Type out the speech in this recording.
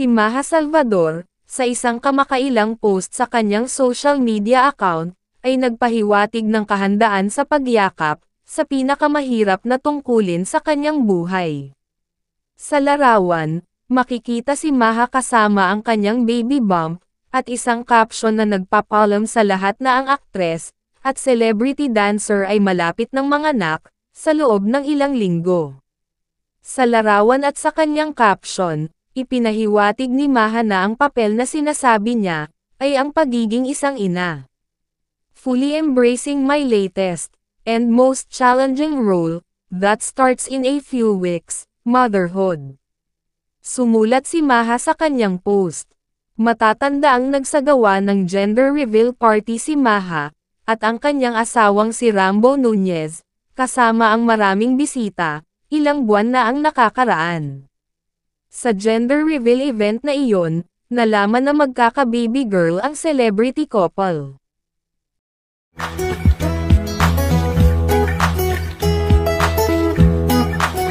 Si Maha Salvador, sa isang kamakailang post sa kanyang social media account, ay nagpahiwatig ng kahandaan sa pagyakap, sa pinakamahirap na tungkulin sa kanyang buhay. Sa larawan, makikita si Maha kasama ang kanyang baby bump, at isang caption na nagpapalam sa lahat na ang aktres, at celebrity dancer ay malapit ng manganak, sa loob ng ilang linggo. Sa larawan at sa kanyang caption, ipinahiwatig ni Maha na ang papel na sinasabi niya, ay ang pagiging isang ina. Fully embracing my latest, and most challenging role, that starts in a few weeks, motherhood. Sumulat si Maha sa kanyang post. Matatanda ang nagsagawa ng gender reveal party si Maha, at ang kanyang asawang si Rambo Nunez, kasama ang maraming bisita, ilang buwan na ang nakakaraan. Sa gender reveal event na iyon, nalaman na magkaka-baby girl ang celebrity couple.